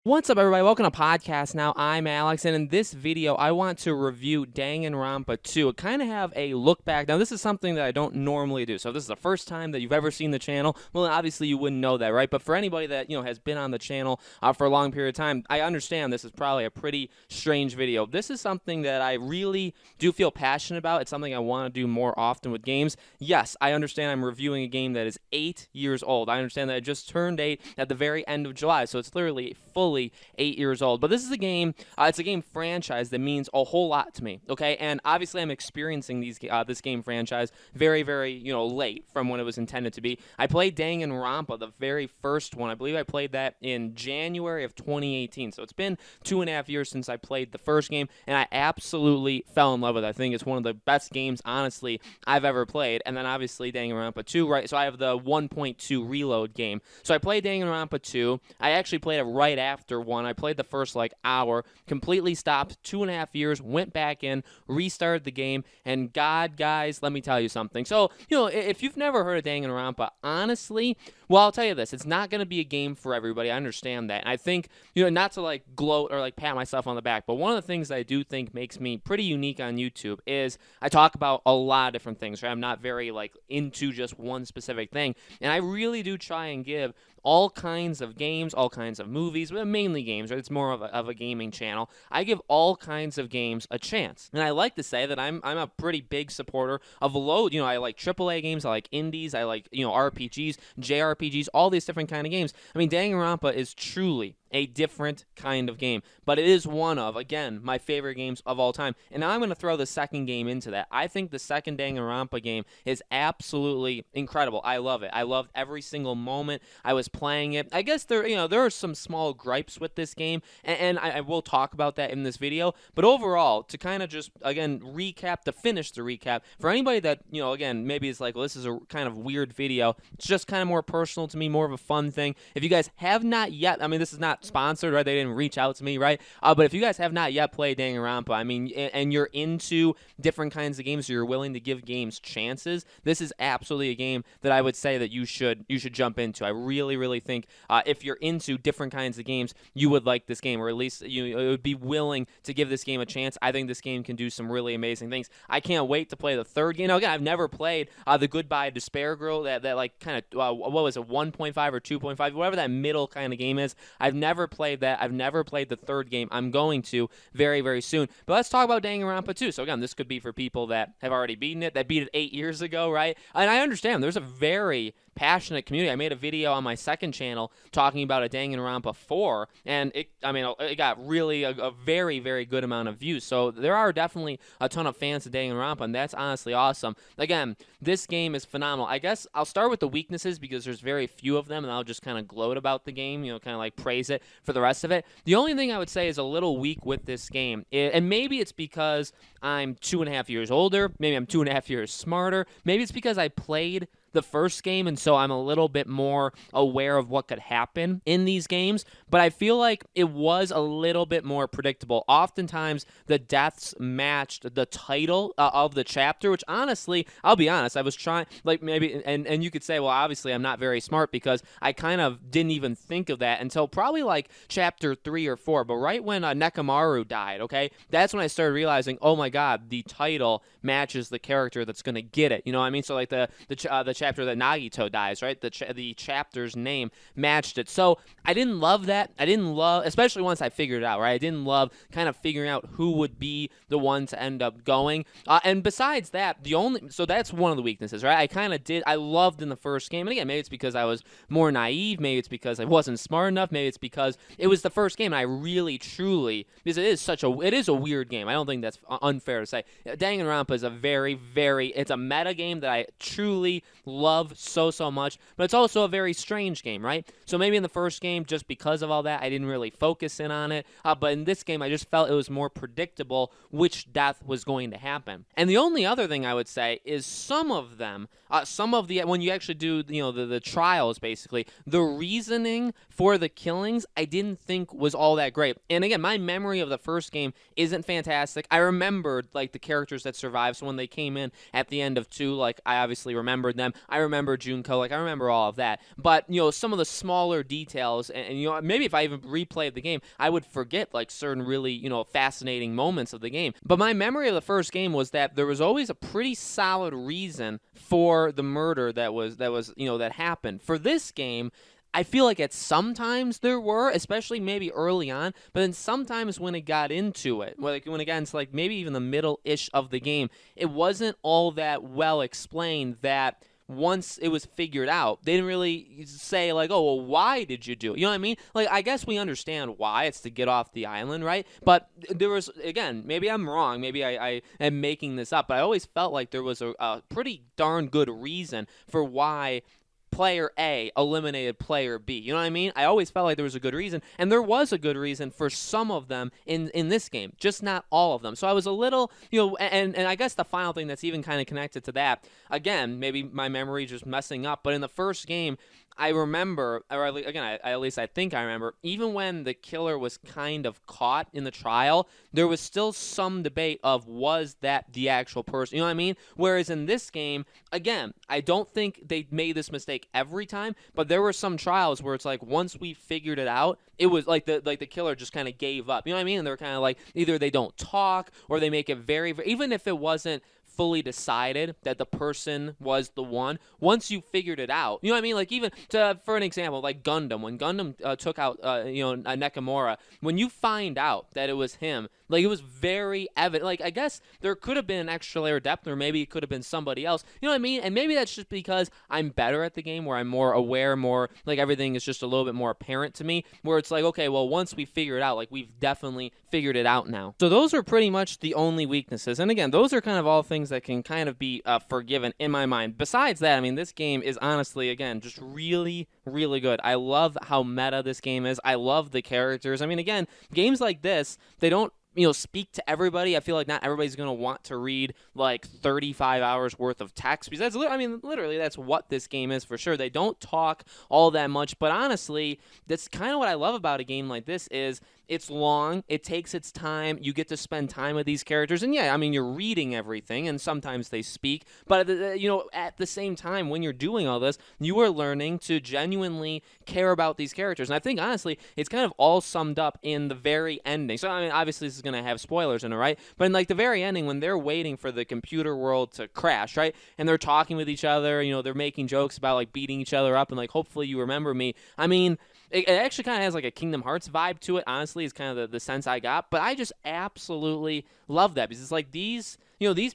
What's up, everybody? Welcome to Podcast Now. I'm Alex, and in this video, I want to review Danganronpa 2. Kind of have a look back. Now, this is something that I don't normally do. So, if this is the first time that you've ever seen the channel, well, obviously you wouldn't know that, right? But for anybody that has been on the channel for a long period of time, I understand this is probably a pretty strange video. This is something that I really do feel passionate about. It's something I want to do more often with games. Yes, I understand I'm reviewing a game that is 8 years old. I understand that I just turned 8 at the very end of July, so it's literally fully 8 years old. But this is a game, it's a game franchise that means a whole lot to me, okay? And obviously I'm experiencing this game franchise very, very, late from when it was intended to be. I played Danganronpa, the very first one. I believe I played that in January of 2018. So it's been 2.5 years since I played the first game, and I absolutely fell in love with it. I think it's one of the best games, honestly, I've ever played. And then obviously Danganronpa 2, right? So I have the 1.2 reload game. So I played Danganronpa 2. I actually played it right after 1. I played the first hour, completely stopped, 2.5 years, went back in, restarted the game, and God, guys, let me tell you something. So, if you've never heard of Danganronpa, honestly, well, I'll tell you this, it's not going to be a game for everybody. I understand that. And I think, not to gloat or pat myself on the back, but one of the things that I do think makes me pretty unique on YouTube is I talk about a lot of different things, right? I'm not very into just one specific thing. And I really do try and give all kinds of games, all kinds of movies, but mainly games, right? It's more of a gaming channel. I give all kinds of games a chance. And I like to say that I'm a pretty big supporter of I like AAA games, I like indies, I like, RPGs, JRPGs, all these different kind of games. I mean, Danganronpa is truly a different kind of game, but it is one of, again, my favorite games of all time. And now I'm going to throw the second game into that. I think the second Danganronpa game is absolutely incredible. I love it. I loved every single moment I was playing it. I guess there are some small gripes with this game, and I will talk about that in this video. But overall, to kind of just, again, to finish the recap, for anybody that, again, maybe it's well, this is a kind of weird video. It's just kind of more personal to me, more of a fun thing. If you guys have not yet, I mean, this is not sponsored, right? They didn't reach out to me, right? But if you guys have not yet played Danganronpa, I mean, and you're into different kinds of games, or you're willing to give games chances, this is absolutely a game that I would say that you should jump into. I really think if you're into different kinds of games, you would like this game, or at least you would be willing to give this game a chance. I think this game can do some really amazing things. I can't wait to play the third game. Now, again, I've never played the Goodbye Despair Girl, that kind of what was it, 1.5 or 2.5, whatever that middle kind of game is. I've never played that. I've never played the third game. I'm going to very, very soon. But let's talk about Danganronpa 2. So again, this could be for people that have already beaten it, that beat it 8 years ago, right? And I understand there's a very passionate community. I made a video on my second channel talking about a Danganronpa 4, and it got really a very, very good amount of views. So there are definitely a ton of fans of Danganronpa, and that's honestly awesome. Again, this game is phenomenal. I guess I'll start with the weaknesses because there's very few of them, and I'll just kind of gloat about the game, kind of praise it for the rest of it. The only thing I would say is a little weak with this game, and maybe it's because I'm 2.5 years older, maybe I'm 2.5 years smarter, maybe it's because I played the first game, and so I'm a little bit more aware of what could happen in these games, but I feel like it was a little bit more predictable. Oftentimes, the deaths matched the title of the chapter, which honestly, I'll be honest, I was trying, maybe, and you could say, well, obviously I'm not very smart because I kind of didn't even think of that until probably chapter 3 or 4, but right when Nekomaru died, okay, that's when I started realizing, oh my god, the title matches the character that's going to get it, you know what I mean? So the chapter that Nagito dies, right? The chapter's name matched it. So I didn't love that. I didn't love, especially once I figured it out, right? I didn't love kind of figuring out who would be the one to end up going. And besides that, so that's one of the weaknesses, right? I loved in the first game. And again, maybe it's because I was more naive. Maybe it's because I wasn't smart enough. Maybe it's because it was the first game. And I really, truly, because it is a weird game. I don't think that's unfair to say. Danganronpa is it's a meta game that I truly love so much, but it's also a very strange game, right? So maybe in the first game, just because of all that, I didn't really focus in on it, but in this game, I just felt it was more predictable which death was going to happen. And the only other thing I would say is some of when you actually do, the trials, basically, the reasoning for the killings, I didn't think was all that great. And again, my memory of the first game isn't fantastic. I remembered, the characters that survived, so when they came in at the end of 2, I obviously remembered them. I remember Junko, like I remember all of that. But some of the smaller details, and maybe if I even replayed the game, I would forget like certain really fascinating moments of the game. But my memory of the first game was that there was always a pretty solid reason for the murder that happened. For this game, I feel like at sometimes there were, especially maybe early on, but then sometimes when it got into it, like when it got into like maybe even the middle-ish of the game, it wasn't all that well explained that once it was figured out, they didn't really say like, oh, well, why did you do it? You know what I mean? Like, I guess we understand why. It's to get off the island, right? But there was, again, maybe I'm wrong. Maybe I am making this up, but I always felt like there was a pretty darn good reason for why player A eliminated player B. You know what I mean? I always felt like there was a good reason, and there was a good reason for some of them in this game, just not all of them. So I was a little, and I guess the final thing that's even kind of connected to that, again, maybe my memory just messing up, but in the first game, I remember, or again, at least I think I remember, even when the killer was kind of caught in the trial, there was still some debate of was that the actual person, you know what I mean? Whereas in this game, again, I don't think they made this mistake every time, but there were some trials where it's like once we figured it out, it was like the killer just kind of gave up, you know what I mean? And they're kind of like either they don't talk or they make it very, very, even if it wasn't fully decided that the person was the one, once you figured it out, you know what I mean? Like even for an example, like Gundam, when Gundam took out Nakamura, when you find out that it was him, like it was very evident. Like I guess there could have been an extra layer of depth, or maybe it could have been somebody else. You know what I mean? And maybe that's just because I'm better at the game, where I'm more aware, more like everything is just a little bit more apparent to me. Where it's like, okay, well, once we figure it out, like we've definitely figured it out now. So those are pretty much the only weaknesses. And again, those are kind of all things that can kind of be forgiven in my mind. Besides that, I mean, this game is honestly, again, just really, really good. I love how meta this game is. I love the characters. I mean, again, games like this, they don't speak to everybody. I feel like not everybody's going to want to read like 35 hours worth of text, because literally that's what this game is for sure. They don't talk all that much, but honestly, that's kind of what I love about a game like this is it's long, it takes its time, you get to spend time with these characters, and yeah, I mean, you're reading everything, and sometimes they speak, but at the same time, when you're doing all this, you are learning to genuinely care about these characters, and I think, honestly, it's kind of all summed up in the very ending. So, I mean, obviously, this is going to have spoilers in it, right? But in, like, the very ending, when they're waiting for the computer world to crash, right, and they're talking with each other, they're making jokes about, like, beating each other up, and, like, hopefully you remember me. I mean, it actually kind of has like a Kingdom Hearts vibe to it, honestly, is kind of the sense I got. But I just absolutely love that, because it's like these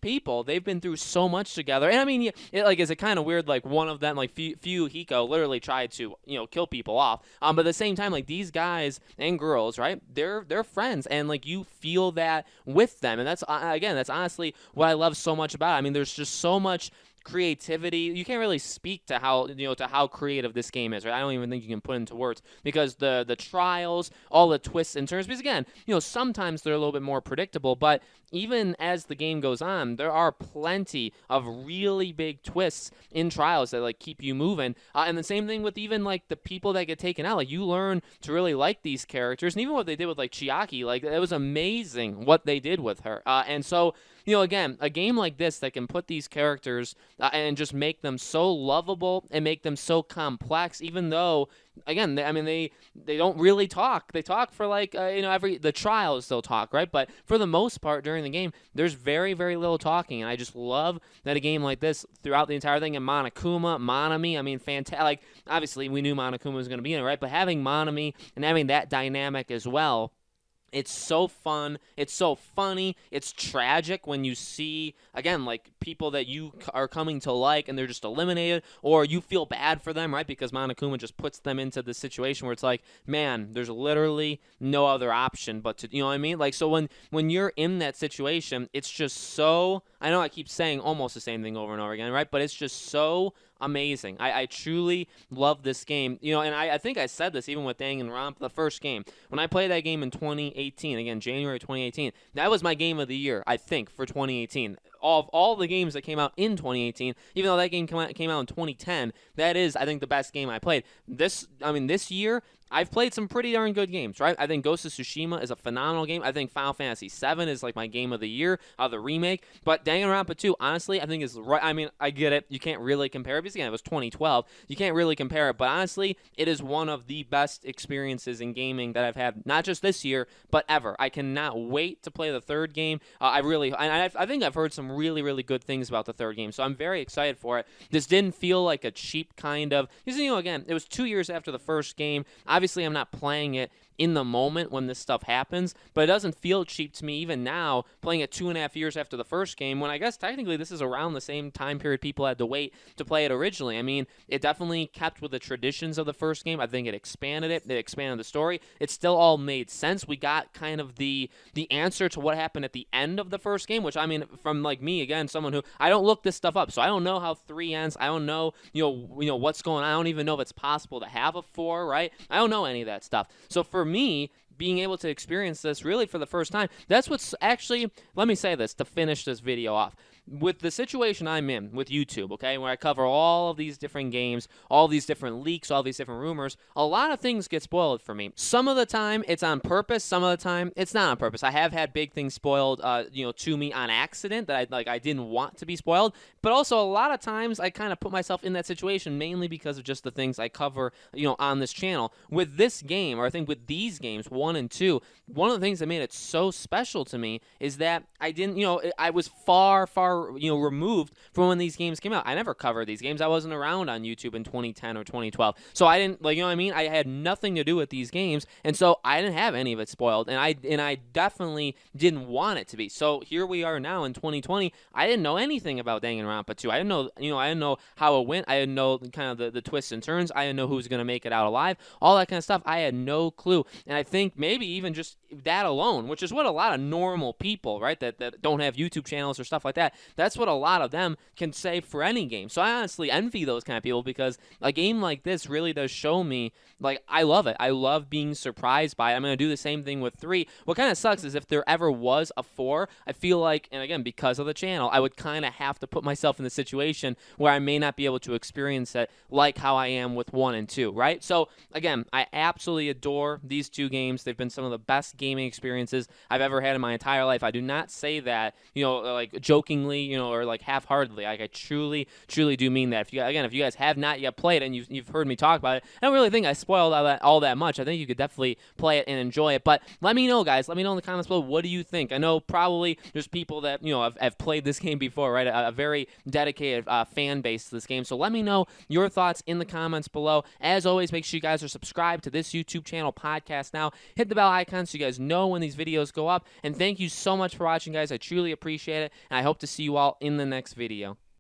people, they've been through so much together. And I mean, is it kind of weird, like one of them, like Hiko, literally tried to, kill people off. But at the same time, like these guys and girls, right, they're friends. And like you feel that with them. And that's honestly what I love so much about it. I mean, there's just so much creativity. You can't really speak to how creative this game is, right? I don't even think you can put into words, because the trials, all the twists and turns, because again, sometimes they're a little bit more predictable, but even as the game goes on, there are plenty of really big twists in trials that like keep you moving. And the same thing with even like the people that get taken out. Like you learn to really like these characters, and even what they did with like Chiaki, like it was amazing what they did with her. And so again, a game like this that can put these characters and just make them so lovable and make them so complex, even though, again, they don't really talk. They talk for like, the trials they'll talk, right? But for the most part during the game, there's very, very little talking. And I just love that a game like this throughout the entire thing, and Monokuma, Monami, I mean, fantastic. Like, obviously we knew Monokuma was going to be in it, right? But having Monami and having that dynamic as well, it's so fun, it's so funny, it's tragic when you see, again, like, people that you are coming to like and they're just eliminated, or you feel bad for them, right, because Monokuma just puts them into the situation where it's like, man, there's literally no other option but to, you know what I mean? Like, so when you're in that situation, it's just so, I know I keep saying almost the same thing over and over again, right, but it's just so amazing. I truly love this game. And I think I said this even with Danganronpa, the first game. When I played that game in 2018, again, January 2018, that was my game of the year, I think, for 2018. Of all the games that came out in 2018, even though that game came out in 2010, that is, I think, the best game I played. This year, I've played some pretty darn good games, right? I think Ghost of Tsushima is a phenomenal game. I think Final Fantasy VII is like my game of the year, the remake. But Danganronpa 2, honestly, I think is right. I mean, I get it. You can't really compare it because, again, it was 2012. You can't really compare it. But honestly, it is one of the best experiences in gaming that I've had, not just this year, but ever. I cannot wait to play the third game. I think I've heard some really, really good things about the third game, so I'm very excited for it. This didn't feel like a cheap kind of, because, again, it was 2 years after the first game. Obviously, I'm not playing it in the moment when this stuff happens, but it doesn't feel cheap to me even now, playing it 2.5 years after the first game, when I guess technically this is around the same time period people had to wait to play it originally. I mean, it definitely kept with the traditions of the first game. I think it expanded it. It expanded the story. It still all made sense. We got kind of the answer to what happened at the end of the first game, which, I mean, from like me, again, someone who, I don't look this stuff up, so I don't know how 3 ends. I don't know, what's going on. I don't even know if it's possible to have a 4, right? I don't know any of that stuff. So for me, being able to experience this really for the first time, that's what's actually, let me say this to finish this video off. With the situation I'm in with YouTube, okay, where I cover all of these different games, all these different leaks, all these different rumors, a lot of things get spoiled for me. Some of the time, it's on purpose. Some of the time, it's not on purpose. I have had big things spoiled, to me on accident that I didn't want to be spoiled. But also, a lot of times, I kind of put myself in that situation mainly because of just the things I cover, on this channel. With this game, or I think with these games, 1 and 2, one of the things that made it so special to me is that I didn't, I was far removed from when these games came out. I never covered these games. I wasn't around on YouTube in 2010 or 2012. So I didn't, what I mean? I had nothing to do with these games, and so I didn't have any of it spoiled, and I definitely didn't want it to be. So here we are now in 2020. I didn't know anything about Danganronpa 2. I didn't know, I didn't know how it went. I didn't know kind of the twists and turns. I didn't know who was going to make it out alive. All that kind of stuff. I had no clue. And I think maybe even just that alone, which is what a lot of normal people, right, that don't have YouTube channels or stuff like that, that's what a lot of them can say for any game. So I honestly envy those kind of people, because a game like this really does show me, like, I love it. I love being surprised by it. I'm going to do the same thing with 3. What kind of sucks is if there ever was a 4, I feel like, and again, because of the channel, I would kind of have to put myself in the situation where I may not be able to experience it like how I am with 1 and 2, right? So again, I absolutely adore these 2 games. They've been some of the best gaming experiences I've ever had in my entire life. I do not say that, like jokingly, or like half-heartedly. Like, I truly do mean that. If you guys have not yet played it and you've heard me talk about it, I don't really think I spoiled all that much. I think you could definitely play it and enjoy it. But let me know, guys. Let me know in the comments below. What do you think? I know probably there's people that have played this game before, right? A very dedicated fan base to this game. So let me know your thoughts in the comments below. As always, make sure you guys are subscribed to this YouTube channel, Podcast Now. Hit the bell icon so you guys know when these videos go up. And thank you so much for watching, guys. I truly appreciate it, and I hope to see you all in the next video.